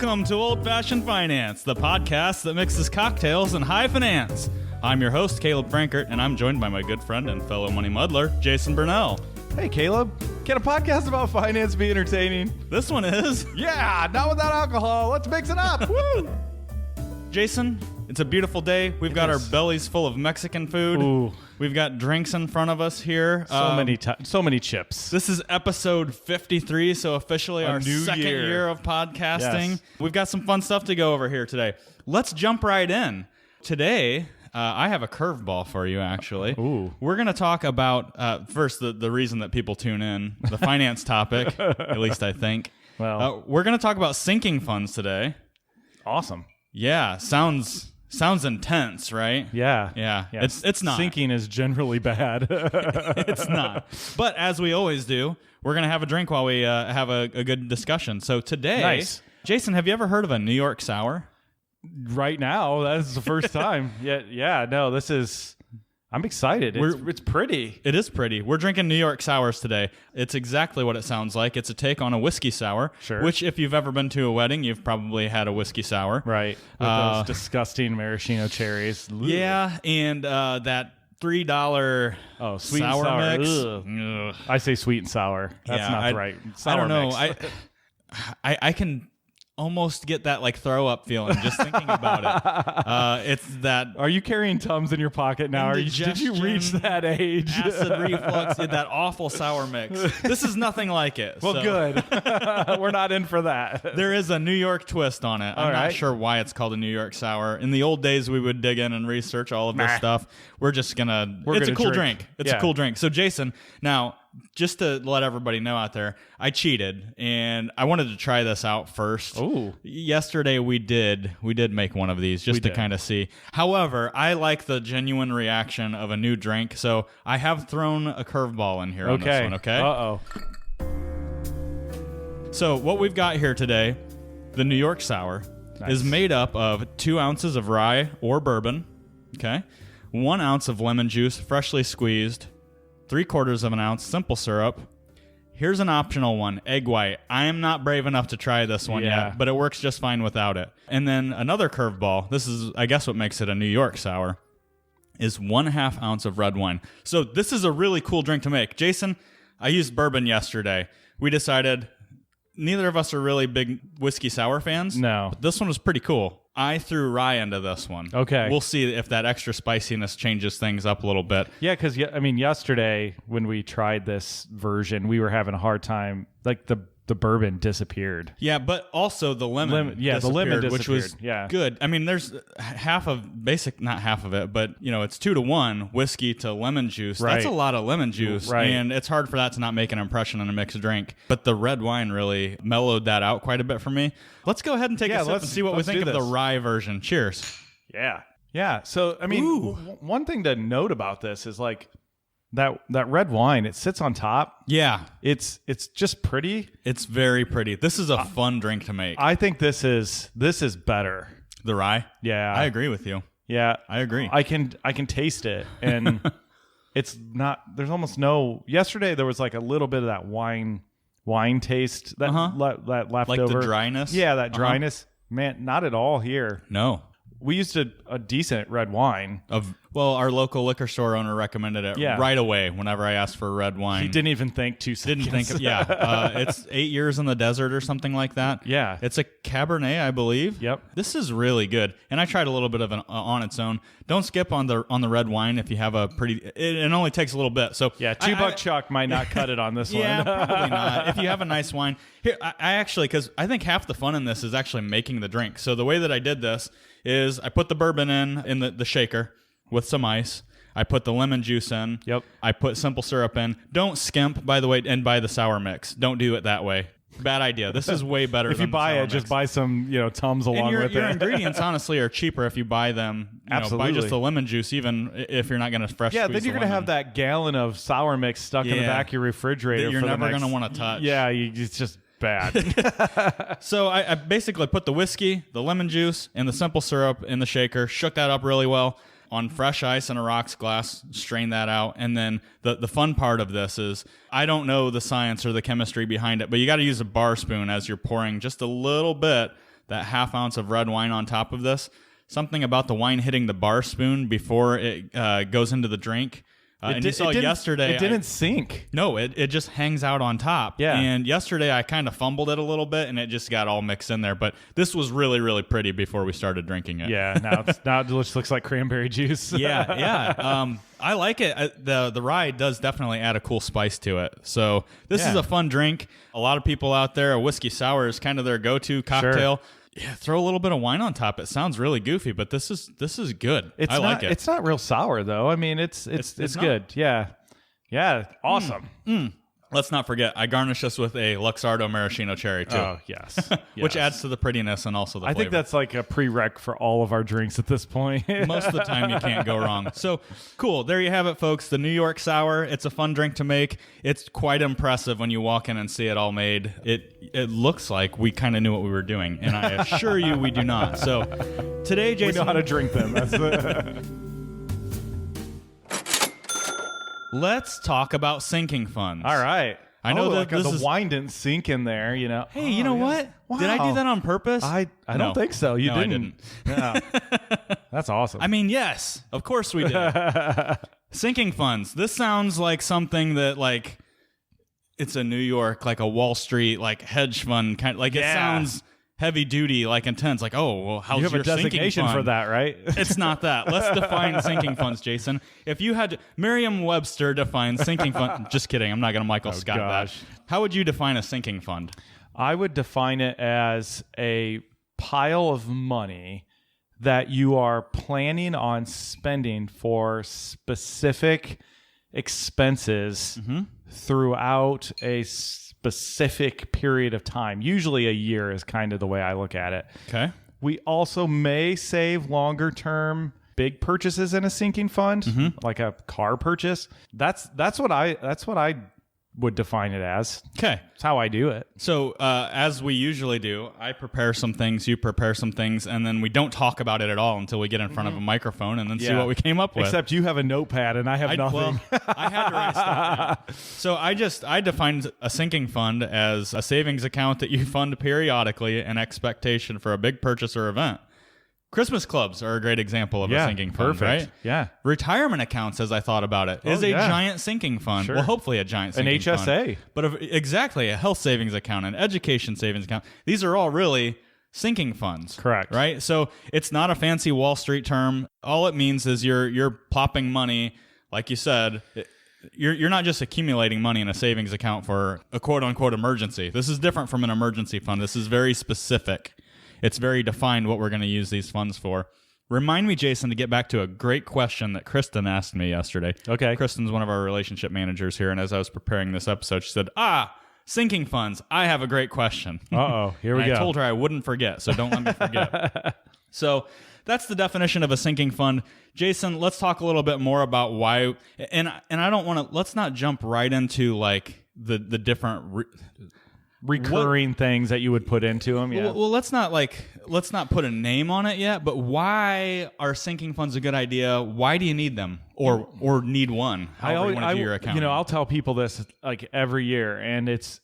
Welcome to Old Fashioned Finance, the podcast that mixes cocktails and high finance. I'm your host, Caleb Frankert, and I'm joined by my good friend and fellow money muddler, Jason Burnell. Hey, Caleb. Can a podcast about finance be entertaining? This one is. Yeah, not without alcohol. Let's mix it up. Woo! Jason, it's a beautiful day. We've got our bellies full of Mexican food. Ooh. We've got drinks in front of us here. So many chips. This is episode 53, so officially our new second year of podcasting. Yes. We've got some fun stuff to go over here today. Let's jump right in. Today, I have a curveball for you, actually. Ooh. We're going to talk about, first, the reason that people tune in, the finance topic, at least I think. Well, We're going to talk about sinking funds today. awesome. Yeah, sounds intense, right? Yeah. Yeah. It's not. Sinking is generally bad. It's not. But as we always do, we're going to have a drink while we have a good discussion. So today, Nice. Jason, have you ever heard of a New York Sour? Right now, that is the first time. I'm excited. It's pretty. It is pretty. We're drinking New York Sours today. It's exactly what it sounds like. It's a take on a whiskey sour, Sure. which if you've ever been to a wedding, you've probably had a whiskey sour. Right. With those disgusting maraschino cherries. Ugh. Yeah, and that $3 Sweet and sour sour. mix. Ugh. Ugh. I say sweet and sour. That's Yeah, not I- the right. I Sour don't know. mix. I can almost get that like throw up feeling just thinking about it. It's that Are you carrying Tums in your pocket now? Did you reach that age? acid reflux, that awful sour mix. This is nothing like it. Well, so good. We're not in for that. There is a New York twist on it. I'm All not right. sure why it's called a New York Sour. In the old days, we would dig in and research all of this Nah. stuff. We're just gonna. We're It's a gonna cool drink. drink. It's Yeah. a cool drink. So, Jason, now just to let everybody know out there, I cheated and I wanted to try this out first. Ooh. Yesterday we did make one of these just We to did. kind of see. However, I like the genuine reaction of a new drink, so I have thrown a curveball in here on this one. Okay. Uh-oh. So what we've got here today, the New York Sour, Nice. is made up of 2 ounces of rye or bourbon, okay, 1 ounce of lemon juice, freshly squeezed, 3/4 of an ounce simple syrup. Here's an optional one, egg white. I am not brave enough to try this one Yeah. yet, but it works just fine without it. And then another curveball, this is, I guess, what makes it a New York Sour, is 1/2 ounce of red wine. So this is a really cool drink to make. Jason, I used bourbon yesterday. We decided neither of us are really big whiskey sour fans. No. But this one was pretty cool. I threw rye into this one. Okay. We'll see if that extra spiciness changes things up a little bit. Yeah, because, yesterday when we tried this version, we were having a hard time. Like, the bourbon disappeared. Yeah, but also the lemon the lemon which was disappeared, yeah. good. I mean, there's not half of it, but, it's 2-to-1 whiskey to lemon juice. That's Right. a lot of lemon juice, Right. and it's hard for that to not make an impression in a mixed drink. But the red wine really mellowed that out quite a bit for me. Let's go ahead and take a sip and see what we let's think do of the this. rye version. Cheers. Yeah. Yeah. So, Ooh. one thing to note about this is, like, that red wine, it sits on top. Yeah, It's just pretty. it's very pretty. This is a fun drink to make. I think this is better. The rye? Yeah. I agree with you. Yeah. I agree. I can taste it, and it's not. There's almost no. Yesterday there was like a little bit of that wine taste that that left Like over. the dryness? Yeah, that dryness. Man, not at all here. No. We used a decent red wine. Our local liquor store owner recommended it Yeah. right away whenever I asked for red wine. He didn't even think 2 seconds. Didn't think of, it's 8 years in the desert or something like that. Yeah. It's a Cabernet, I believe. Yep. This is really good. And I tried a little bit of an on its own. Don't skip on the red wine if you have a pretty, it only takes a little bit. So Yeah, $2 Chuck might not cut it on this yeah, one. probably not. If you have a nice wine. Here, I actually, because I think half the fun in this is actually making the drink. So the way that I did this is I put the bourbon in the shaker with some ice. I put the lemon juice in. Yep. I put simple syrup in. Don't skimp, by the way, and buy the sour mix. Don't do it that way. Bad idea. This is way better If you than buy the sour it, just mix. buy some, Tums And along with your it. ingredients, honestly, are cheaper if you buy them. Buy Absolutely. just the lemon juice, even if you're not going to fresh Yeah, squeeze then you're the going to lemon. have that gallon of sour mix stuck in the Yeah. back of your refrigerator. That you're for the never next- gonna wanna touch. Yeah, it's just bad. So I basically put the whiskey, the lemon juice, and the simple syrup in the shaker, shook that up really well. On fresh ice in a rocks glass, strain that out. And then the fun part of this is I don't know the science or the chemistry behind it, but you got to use a bar spoon as you're pouring just a little bit that half ounce of red wine on top of this. Something about the wine hitting the bar spoon before it goes into the drink. And you saw yesterday... It didn't sink. No, it just hangs out on top. Yeah. And yesterday I kind of fumbled it a little bit, and it just got all mixed in there. But this was really, really pretty before we started drinking it. Yeah, now it just looks like cranberry juice. Yeah. I like it. The rye does definitely add a cool spice to it. So this is a fun drink. A lot of people out there, a whiskey sour is kind of their go-to cocktail. Sure. Yeah, throw a little bit of wine on top. It sounds really goofy, but this is good. I like it. It's not real sour though. I mean, it's good. Yeah. Yeah, awesome. Let's not forget, I garnish this with a Luxardo Maraschino cherry too. Oh, yes. Which adds to the prettiness and also the flavor. I think that's like a prereq for all of our drinks at this point. Most of the time you can't go wrong. So, cool. There you have it, folks. The New York Sour. It's a fun drink to make. It's quite impressive when you walk in and see it all made. It looks like we kind of knew what we were doing, and I assure you we do not. So, today, Jason... We know how to drink them. Let's talk about sinking funds. All right. I know that the wine didn't sink in there, you know. Hey, you know what? Wow. Did I do that on purpose? I don't think so. You didn't. I didn't. No. That's awesome. I mean, yes, of course we did. Sinking funds. This sounds like something that like it's a New York, like a Wall Street, like hedge fund kind. Like it sounds heavy duty, like intense. Like, oh, well, how's you have your a designation for that, right? It's not that. Let's define sinking funds, Jason. If you had Merriam-Webster defines sinking fund. Just kidding. I'm not going to Michael Scott that. How would you define a sinking fund? I would define it as a pile of money that you are planning on spending for specific expenses throughout a specific period of time. Usually a year is kind of the way I look at it. Okay. We also may save longer term big purchases in a sinking fund, like a car purchase. That's what I would define it as. Okay. That's how I do it. So as we usually do, I prepare some things, you prepare some things, and then we don't talk about it at all until we get in front of a microphone and then see what we came up with. Except you have a notepad and I have nothing. Well, I had to write stuff down. So I defined a sinking fund as a savings account that you fund periodically in expectation for a big purchase or event. Christmas clubs are a great example of a sinking fund, right? Yeah. Retirement accounts, as I thought about it, is a giant sinking fund. Sure. Well, hopefully a giant sinking fund. An HSA. Fund. But exactly, a health savings account, an education savings account. These are all really sinking funds. Correct. Right? So it's not a fancy Wall Street term. All it means is you're plopping money, like you said. You're not just accumulating money in a savings account for a quote-unquote emergency. This is different from an emergency fund. This is very specific. It's very defined what we're going to use these funds for. Remind me, Jason, to get back to a great question that Kristen asked me yesterday. Okay. Kristen's one of our relationship managers here, and as I was preparing this episode, she said, sinking funds, I have a great question. Uh-oh, here we go. I told her I wouldn't forget, so don't let me forget. So that's the definition of a sinking fund. Jason, let's talk a little bit more about why, and I don't want to, let's not jump right into like the different... recurring things that you would put into them. Yeah. Well, let's not put a name on it yet. But why are sinking funds a good idea? Why do you need them, or need one? However you want to do your account. I'll tell people this like every year, and it's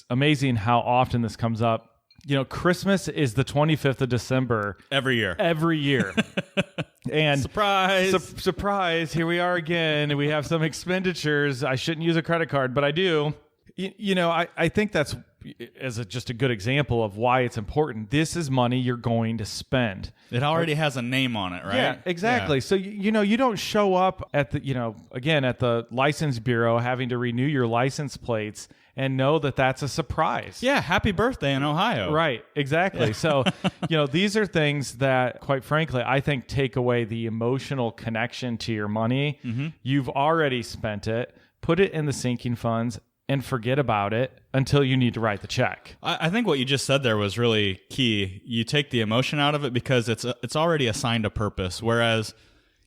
amazing how often this comes up. Christmas is the 25th of December every year. And surprise, surprise! Here we are again. We have some expenditures. I shouldn't use a credit card, but I do. I think that's just a good example of why it's important. This is money you're going to spend. It already has a name on it, right? Yeah, exactly. Yeah. So, you don't show up at the, again, at the license bureau having to renew your license plates and know that that's a surprise. Yeah, happy birthday in Ohio. Right, exactly. Yeah. So, these are things that, quite frankly, I think take away the emotional connection to your money. Mm-hmm. You've already spent it. Put it in the sinking funds and forget about it until you need to write the check. I think what you just said there was really key. You take the emotion out of it because it's already assigned a purpose. Whereas,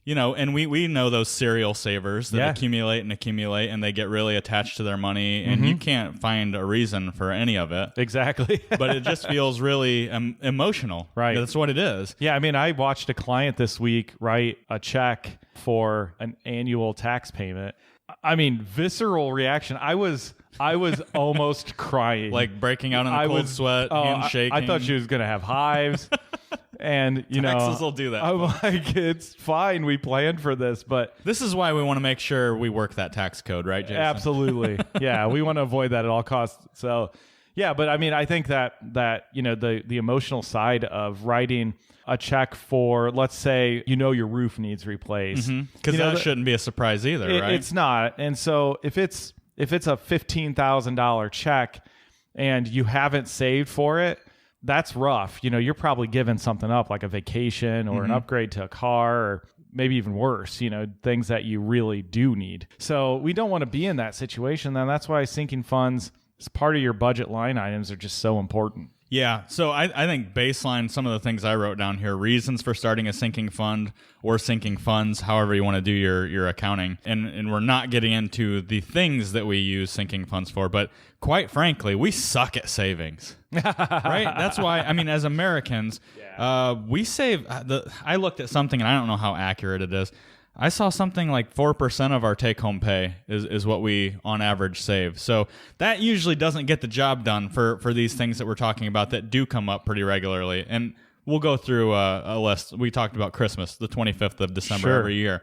And we know those serial savers that Yeah. accumulate and they get really attached to their money, and you can't find a reason for any of it. Exactly. But it just feels really emotional. Right. That's what it is. Yeah, I mean, I watched a client this week write a check for an annual tax payment. I mean, visceral reaction. I was almost crying. Like breaking out in a cold sweat, hands shaking. I thought she was going to have hives. And, Taxes will do that. I'm like, it's fine. We planned for this, but This is why we want to make sure we work that tax code, right, Jason? absolutely. Yeah, we want to avoid that at all costs. So, yeah, but I mean, I think that the emotional side of writing a check for, let's say, your roof needs replaced. Because that shouldn't be a surprise either, right? It's not. And so if it's a $15,000 check and you haven't saved for it, that's rough. You're probably giving something up, like a vacation or an upgrade to a car, or maybe even worse, things that you really do need. So we don't want to be in that situation. Then that's why sinking funds as part of your budget line items are just so important. Yeah. So I think baseline, some of the things I wrote down here, reasons for starting a sinking fund or sinking funds, however you want to do your accounting. And we're not getting into the things that we use sinking funds for, but quite frankly, we suck at savings. Right? That's why, as Americans, we save. I looked at something, and I don't know how accurate it is. I saw something like 4% of our take-home pay is what we, on average, save. So that usually doesn't get the job done for these things that we're talking about that do come up pretty regularly. And we'll go through a list. We talked about Christmas, the 25th of December every year.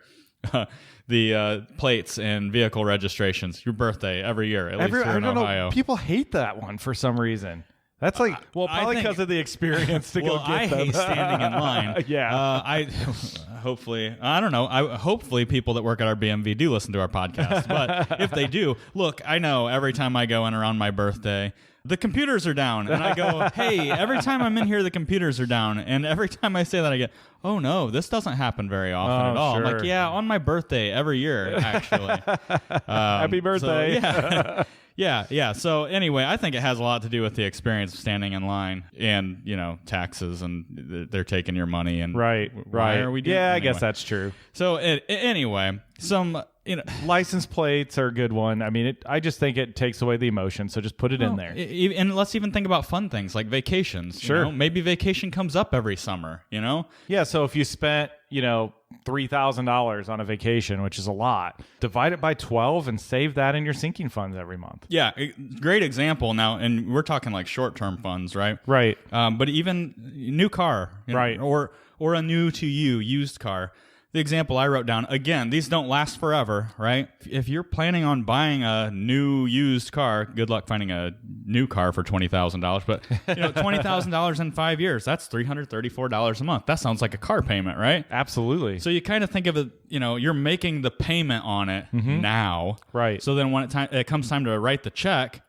The plates and vehicle registrations, your birthday every year, at least here in Ohio. People hate that one for some reason. That's like, probably because of the experience to go get them. I hate standing in line. Yeah. Hopefully, I don't know. Hopefully people that work at our BMV do listen to our podcast. But if they do, look, I know every time I go in around my birthday, the computers are down. And I go, hey, every time I'm in here, the computers are down. And every time I say that, I get, oh, no, this doesn't happen very often at all. Sure. I'm like, yeah, on my birthday every year, actually. Happy birthday. So, yeah. Yeah. So anyway, I think it has a lot to do with the experience of standing in line and, taxes, and they're taking your money. And right. Why are we doing Yeah, it I anyway? guess that's true. So anyway, some, license plates are a good one. I just think it takes away the emotion. So just put it in there. And let's even think about fun things like vacations. Sure. Maybe vacation comes up every summer, Yeah. So if you spent, $3,000 on a vacation, which is a lot, divide it by 12 and save that in your sinking funds every month. Yeah. Great example now. And we're talking like short-term funds, right? Right. But even new car, right. Or a new to you used car. The example I wrote down, again, these don't last forever, right? If you're planning on buying a new used car, good luck finding a new car for $20,000. But $20,000 in 5 years, that's $334 a month. That sounds like a car payment, right? Absolutely. So you kind of think of it, you're making the payment on it now. Right. So then when it comes time to write the check,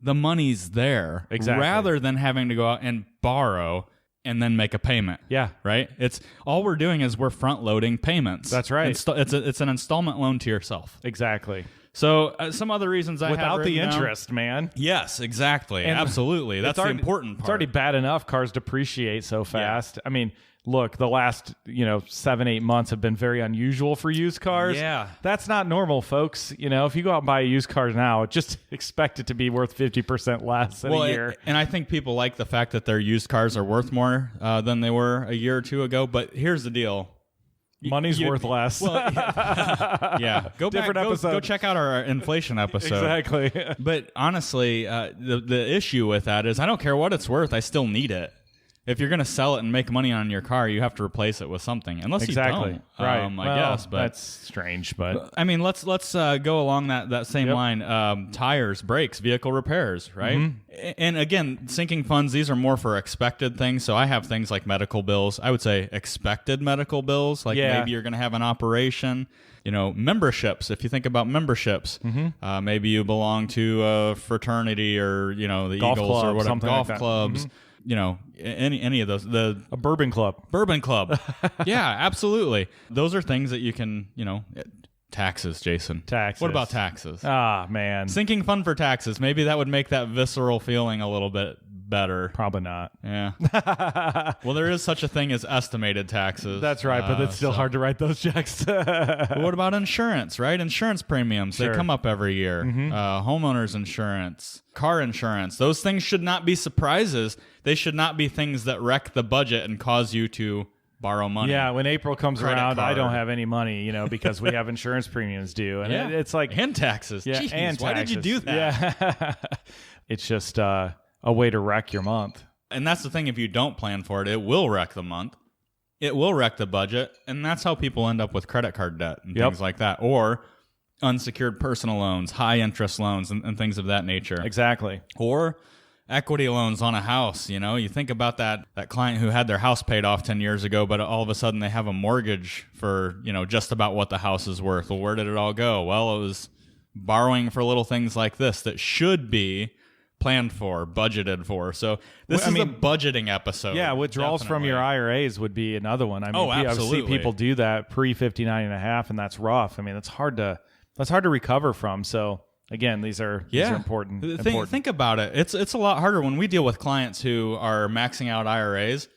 the money's there. Exactly. Rather than having to go out and borrow and then make a payment. Yeah. Right? It's all we're doing is we're front loading payments. That's right. It's an installment loan to yourself. Exactly. So some other reasons without the down. interest, man. Yes, exactly. And absolutely. That's the important part. It's already bad enough cars depreciate so fast. Yeah. Look, the last 7-8 months have been very unusual for used cars. Yeah. That's not normal, folks. If you go out and buy a used car now, just expect it to be worth 50% less in a year. And I think people like the fact that their used cars are worth more than they were a year or two ago. But here's the deal. Money's worth less. Well, yeah. Go check out our inflation episode. Exactly. But honestly, the issue with that is I don't care what it's worth. I still need it. If you're going to sell it and make money on your car, you have to replace it with something. Unless you don't, right? I guess, but that's strange. But let's go along that same line. Tires, brakes, vehicle repairs, right? Mm-hmm. And again, sinking funds. These are more for expected things. So I have things like medical bills. I would say expected medical bills, like maybe you're going to have an operation. Memberships. If you think about memberships, maybe you belong to a fraternity or the golf Eagles club, or whatever, golf like clubs. Any of those, a bourbon club. Yeah, absolutely. Those are things that you can, taxes, Jason. Taxes. What about taxes? Ah, man. Sinking fund for taxes. Maybe that would make that visceral feeling a little bit better. Probably not. Yeah. Well, there is such a thing as estimated taxes. That's right, but it's still hard to write those checks. But what about insurance, right? Insurance premiums, Sure. they come up every year. Homeowners insurance, car insurance. Those things should not be surprises. They should not be things that wreck the budget and cause you to borrow money. Yeah, when April comes Credit around, I card. don't have any money, because we have insurance premiums due. And it's like, and taxes. yeah, Jeez, and why did you do that? Yeah. It's just a way to wreck your month. And that's the thing. If you don't plan for it, it will wreck the month. It will wreck the budget. And that's how people end up with credit card debt and Yep. things like that. Or unsecured personal loans, high interest loans, and things of that nature. Exactly. Or equity loans on a house. You think about that client who had their house paid off 10 years ago, but all of a sudden they have a mortgage for, just about what the house is worth. Well, where did it all go? Well, it was borrowing for little things like this that should be planned for, budgeted for. So this is a budgeting episode. Yeah, withdrawals from your IRAs would be another one. I mean, I absolutely. see people do that pre 59 and a half, and that's rough. I mean, that's hard to recover from. So again, these are important. Think about it. It's a lot harder when we deal with clients who are maxing out IRAs.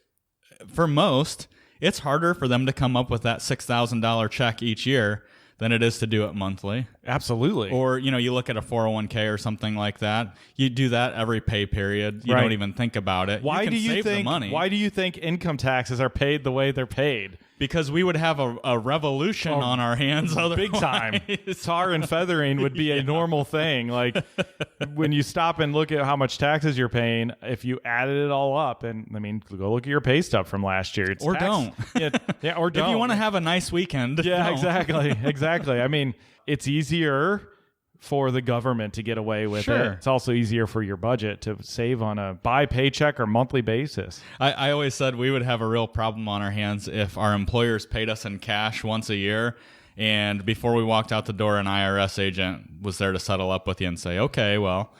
For most, it's harder for them to come up with that $6,000 check each year than it is to do it monthly. Absolutely. Or, you look at a 401k or something like that. You do that every pay period. You Right. don't even think about it. Why you can do you save think? the money. Why do you think income taxes are paid the way they're paid? Because we would have a revolution on our hands. Big time. Tar and feathering would be a normal thing. Like when you stop and look at how much taxes you're paying, if you added it all up, and go look at your pay stub from last year. It's Or tax- don't. Yeah, or don't. If you want to have a nice weekend. Yeah, don't. exactly. I mean, it's easier for the government to get away with Sure. it. It's also easier for your budget to save on a by paycheck or monthly basis. I always said we would have a real problem on our hands if our employers paid us in cash once a year, and before we walked out the door, an IRS agent was there to settle up with you and say, okay, well,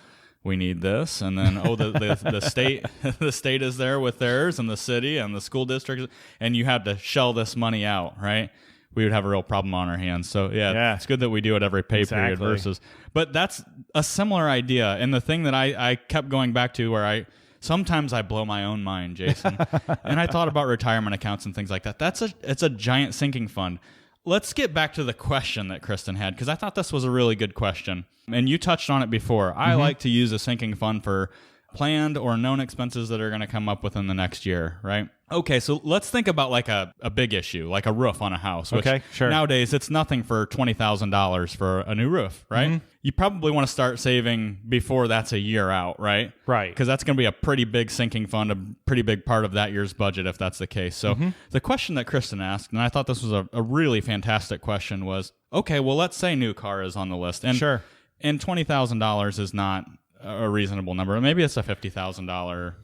we need this. And then, the state the state is there with theirs, and the city and the school district, and you had to shell this money out, right? We would have a real problem on our hands. So yeah, it's good that we do it every pay period versus, but that's a similar idea. And the thing that I kept going back to where sometimes I blow my own mind, Jason, and I thought about retirement accounts and things like that. It's a giant sinking fund. Let's get back to the question that Kristen had, because I thought this was a really good question. And you touched on it before. I like to use a sinking fund for planned or known expenses that are going to come up within the next year, right? Okay, so let's think about like a big issue, like a roof on a house. Which Okay, sure. Nowadays, it's nothing for $20,000 for a new roof, right? You probably want to start saving before that's a year out, right? Right. Because that's going to be a pretty big sinking fund, a pretty big part of that year's budget if that's the case. So the question that Kristen asked, and I thought this was a really fantastic question, was, okay, well, let's say new car is on the list. And, Sure. And $20,000 is not a reasonable number. Maybe it's a $50,000.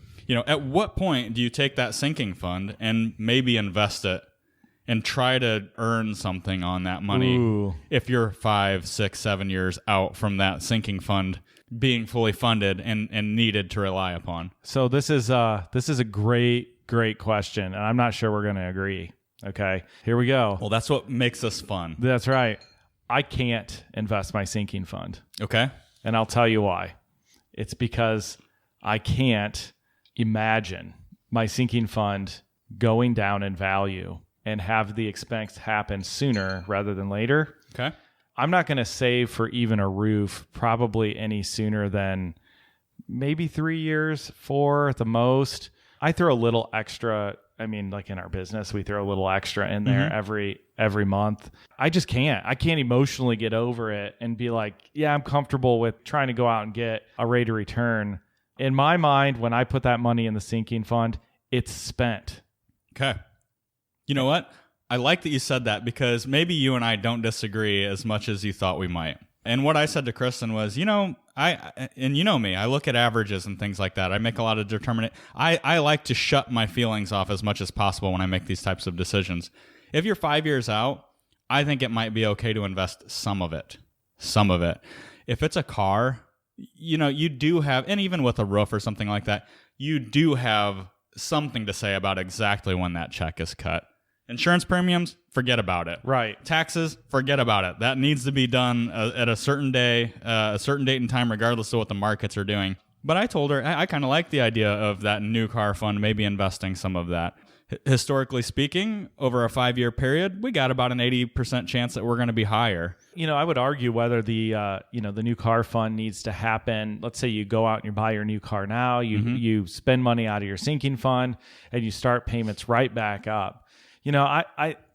At what point do you take that sinking fund and maybe invest it and try to earn something on that money? Ooh. If you're 5, 6, 7 years out from that sinking fund being fully funded and needed to rely upon? So this is a great question, and I'm not sure we're going to agree. Okay, here we go. Well, that's what makes this fun. That's right. I can't invest my sinking fund, Okay. and I'll tell you why. It's because I can't imagine my sinking fund going down in value and have the expense happen sooner rather than later. Okay. I'm not going to save for even a roof probably any sooner than maybe 3 years, 4 at the most. I throw a little extra. I mean, like in our business, we throw a little extra in there every month. I just can't. I can't emotionally get over it and be like, yeah, I'm comfortable with trying to go out and get a rate of return. In my mind, when I put that money in the sinking fund, it's spent. Okay. You know what? I like that you said that, because maybe you and I don't disagree as much as you thought we might. And what I said to Kristen was, and you know me, I look at averages and things like that. I make a lot of determinate. I like to shut my feelings off as much as possible when I make these types of decisions. If you're 5 years out, I think it might be okay to invest some of it. If it's a car, you do have, and even with a roof or something like that, you do have something to say about exactly when that check is cut. Insurance premiums, forget about it. Right. Taxes, forget about it. That needs to be done at a certain day, a certain date and time, regardless of what the markets are doing. But I told her I kind of like the idea of that new car fund, maybe investing some of that. Historically speaking, over a 5-year period, we got about an 80% chance that we're going to be higher. I would argue whether the new car fund needs to happen. Let's say you go out and you buy your new car now, you spend money out of your sinking fund, and you start payments right back up.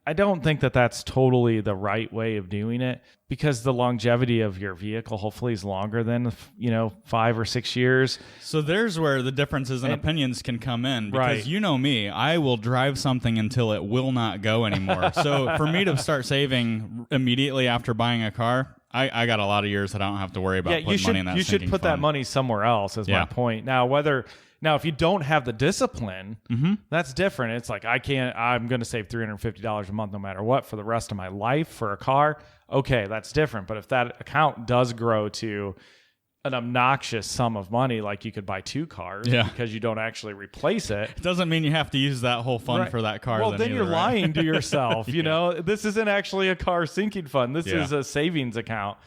I don't think that that's totally the right way of doing it, because the longevity of your vehicle hopefully is longer than 5 or 6 years. So there's where the differences in opinions can come in, because Right. you know me, I will drive something until it will not go anymore. So for me to start saving immediately after buying a car, I got a lot of years that I don't have to worry about putting money in that you should sinking put that fund. money somewhere else, is Yeah. my point. Now, if you don't have the discipline, that's different. It's like, I'm going to save $350 a month no matter what for the rest of my life for a car. Okay, that's different. But if that account does grow to an obnoxious sum of money, like you could buy 2 cars because you don't actually replace it. It doesn't mean you have to use that whole fund Right. for that car. Well, then either, you're right? lying to yourself. This isn't actually a car sinking fund. This Yeah. is a savings account.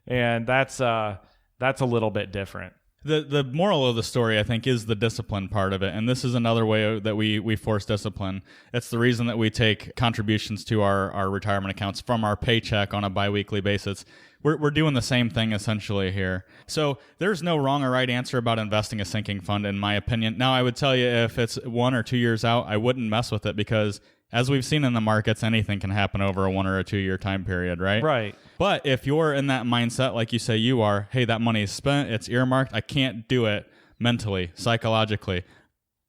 And that's a little bit different. The moral of the story, I think, is the discipline part of it. And this is another way that we force discipline. It's the reason that we take contributions to our retirement accounts from our paycheck on a biweekly basis. We're doing the same thing essentially here. So there's no wrong or right answer about investing a sinking fund, in my opinion. Now, I would tell you, if it's 1 or 2 years out, I wouldn't mess with it, because as we've seen in the markets, anything can happen over a 1 or a 2 year time period, right? Right. But if you're in that mindset, like you say you are, hey, that money is spent, it's earmarked, I can't do it mentally, psychologically.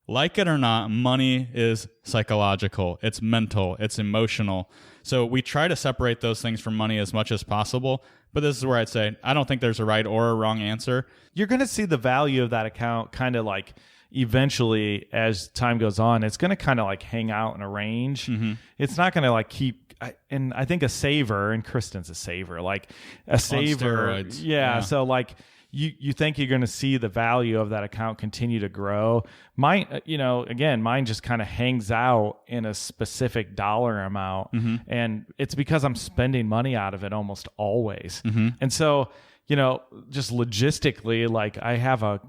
Like it or not, money is psychological, it's mental, it's emotional. So we try to separate those things from money as much as possible. But this is where I'd say, I don't think there's a right or a wrong answer. You're going to see the value of that account kind of like eventually, as time goes on, it's going to kind of like hang out in a range. It's not going to like keep. And I think a saver, and Kristen's a saver, like a saver. steroids. Yeah. Yeah. So like you think you're going to see the value of that account continue to grow. Mine, again, mine just kind of hangs out in a specific dollar amount. And it's because I'm spending money out of it almost always. And so, just logistically, like I have a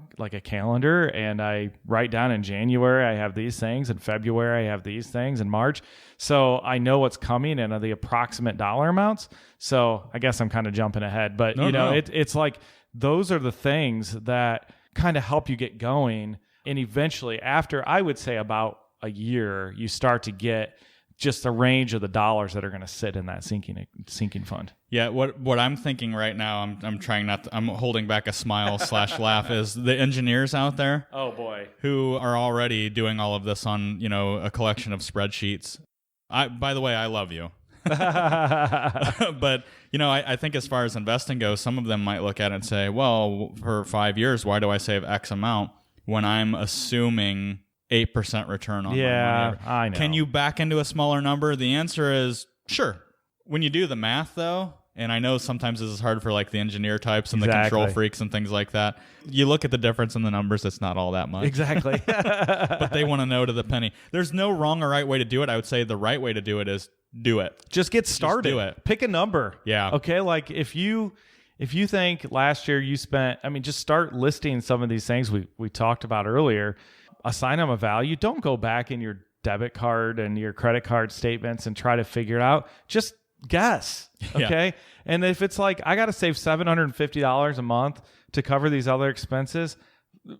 calendar, and I write down in January, I have these things, in February, I have these things, in March. So I know what's coming and the approximate dollar amounts. So I guess I'm kind of jumping ahead, but No. it's like, those are the things that kind of help you get going. And eventually, after, I would say about a year, you start to get just the range of the dollars that are going to sit in that sinking fund. Yeah, what I'm thinking right now, I'm trying not to, I'm holding back a smile / laugh, is the engineers out there Oh boy. who are already doing all of this on, a collection of spreadsheets. By the way, I love you. But, I think as far as investing goes, some of them might look at it and say, well, for 5 years, why do I save X amount when I'm assuming 8% return on my money? I know. Can you back into a smaller number? The answer is sure. When you do the math, though, and I know sometimes this is hard for like the engineer types and the control Exactly. freaks and things like that, you look at the difference in the numbers, it's not all that much. Exactly. But they want to know to the penny. There's no wrong or right way to do it. I would say the right way to do it is do it. Just get started. do it. Pick a number. Yeah. Okay. Like if you think last year you spent, just start listing some of these things we talked about earlier. Assign them a value. Don't go back in your debit card and your credit card statements and try to figure it out. Just guess. Okay. Yeah. And if it's like, I got to save $750 a month to cover these other expenses,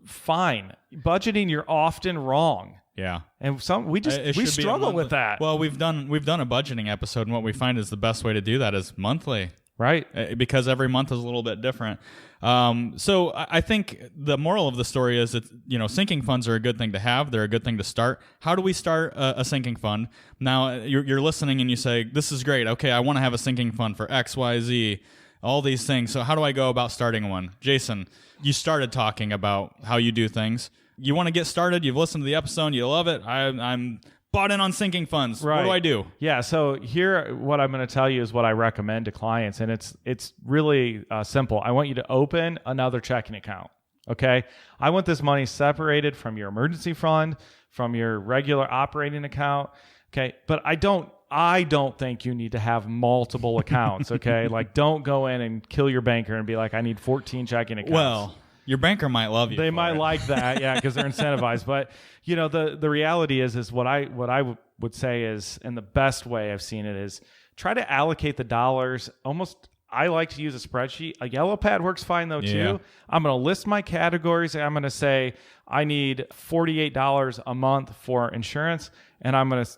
fine. Budgeting, you're often wrong. Yeah. And we It should be a struggle with monthly- that. Well, we've done a budgeting episode, and what we find is the best way to do that is monthly. Right. Because every month is a little bit different. So I think the moral of the story is that, sinking funds are a good thing to have. They're a good thing to start. How do we start a sinking fund? Now, you're listening and you say, this is great. Okay, I want to have a sinking fund for X, Y, Z, all these things. So how do I go about starting one? Jason, you started talking about how you do things. You want to get started. You've listened to the episode. You love it. I'm bought in on sinking funds. Right. What do I do? Yeah. So here, what I'm going to tell you is what I recommend to clients, and it's really simple. I want you to open another checking account. Okay. I want this money separated from your emergency fund, from your regular operating account. Okay. But I don't think you need to have multiple accounts. Okay. Like, don't go in and kill your banker and be like, I need 14 checking accounts. Well, Your banker might love you. They for might it. like that, yeah, because they're incentivized. But the reality is what I would say is, and the best way I've seen it is try to allocate the dollars. Almost, I like to use a spreadsheet. A yellow pad works fine though too. Yeah. I'm going to list my categories. I'm going to say I need $48 a month for insurance, and I'm going to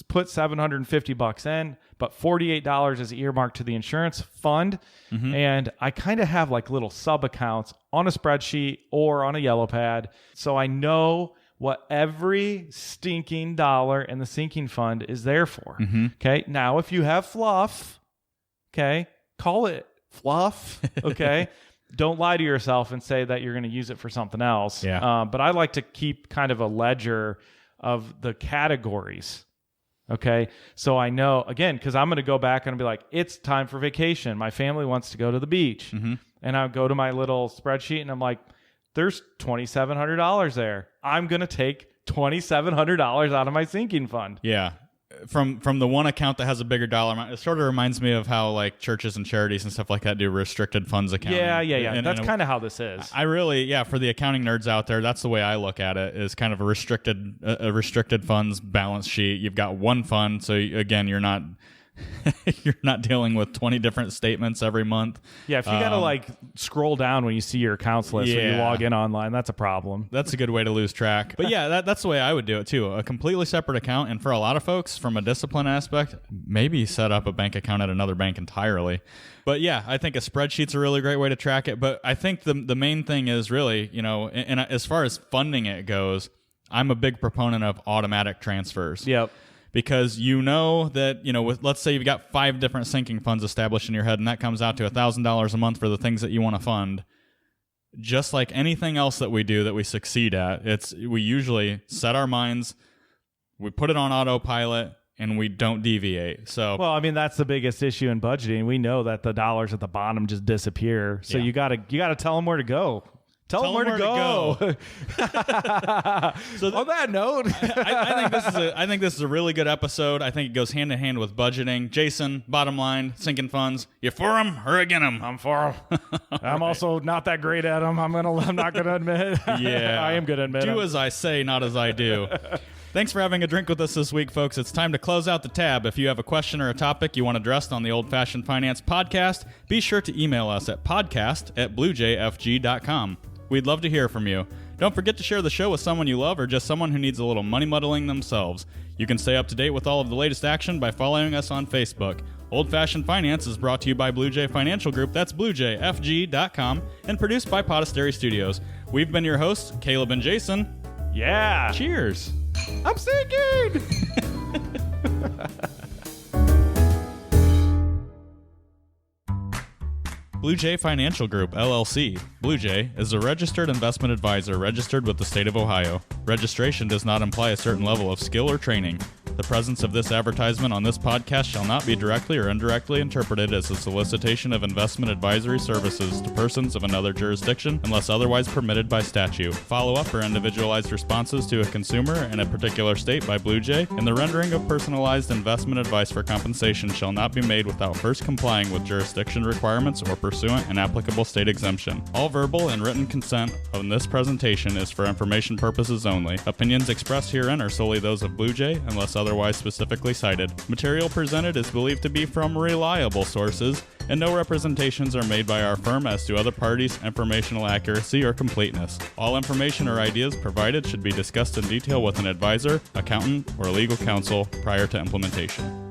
put $750 in, but $48 is earmarked to the insurance fund. And I kind of have like little sub accounts on a spreadsheet or on a yellow pad. So I know what every stinking dollar in the sinking fund is there for. Okay. Now, if you have fluff, okay, call it fluff. Okay. Don't lie to yourself and say that you're going to use it for something else. Yeah. But I like to keep kind of a ledger of the categories. Okay. So I know, again, because I'm going to go back and be like, it's time for vacation. My family wants to go to the beach. And I'll go to my little spreadsheet and I'm like, there's $2,700 there. I'm going to take $2,700 out of my sinking fund. Yeah. From the one account that has a bigger dollar amount, it sort of reminds me of how like churches and charities and stuff like that do restricted funds accounting. Yeah. That's kind of how this is. I really, for the accounting nerds out there, that's the way I look at it, is kind of a restricted funds balance sheet. You've got one fund, so again, you're not you're not dealing with 20 different statements every month. Yeah, if you got to like scroll down when you see your accounts list when you log in online, that's a problem. That's a good way to lose track. But yeah, that's the way I would do it too. A completely separate account. And for a lot of folks, from a discipline aspect, maybe set up a bank account at another bank entirely. But yeah, I think a spreadsheet's a really great way to track it. But I think the main thing is really, and as far as funding it goes, I'm a big proponent of automatic transfers. Yep. Because that, let's say you've got 5 different sinking funds established in your head, and that comes out to $1,000 a month for the things that you want to fund. Just like anything else that we do that we succeed at, we usually set our minds, we put it on autopilot, and we don't deviate. So, well, I mean, that's the biggest issue in budgeting. We know that the dollars at the bottom just disappear. So you gotta tell them where to go. Tell them where to go. So on that note, I think this is a really good episode. I think it goes hand in hand with budgeting. Jason, bottom line, sinking funds. You for them or against them? I'm for them. I'm also not that great at them. I'm not gonna admit. Yeah, I am gonna admit. Do as I say, not as I do. Thanks for having a drink with us this week, folks. It's time to close out the tab. If you have a question or a topic you want addressed on the Old Fashioned Finance podcast, be sure to email us at podcast@bluejfg.com. We'd love to hear from you. Don't forget to share the show with someone you love or just someone who needs a little money muddling themselves. You can stay up to date with all of the latest action by following us on Facebook. Old Fashioned Finance is brought to you by Blue Jay Financial Group, that's bluejfg.com, and produced by Podastery Studios. We've been your hosts, Caleb and Jason. Yeah. Cheers. I'm sinking! Blue Jay Financial Group, LLC. Blue Jay is a registered investment advisor registered with the state of Ohio. Registration does not imply a certain level of skill or training. The presence of this advertisement on this podcast shall not be directly or indirectly interpreted as a solicitation of investment advisory services to persons of another jurisdiction unless otherwise permitted by statute. Follow-up or individualized responses to a consumer in a particular state by Blue Jay and the rendering of personalized investment advice for compensation shall not be made without first complying with jurisdiction requirements or pursuant an applicable state exemption. All verbal and written consent on this presentation is for information purposes only. Opinions expressed herein are solely those of Blue Jay unless otherwise specifically cited. Material presented is believed to be from reliable sources, and no representations are made by our firm as to other parties' informational accuracy or completeness. All information or ideas provided should be discussed in detail with an advisor, accountant, or legal counsel prior to implementation.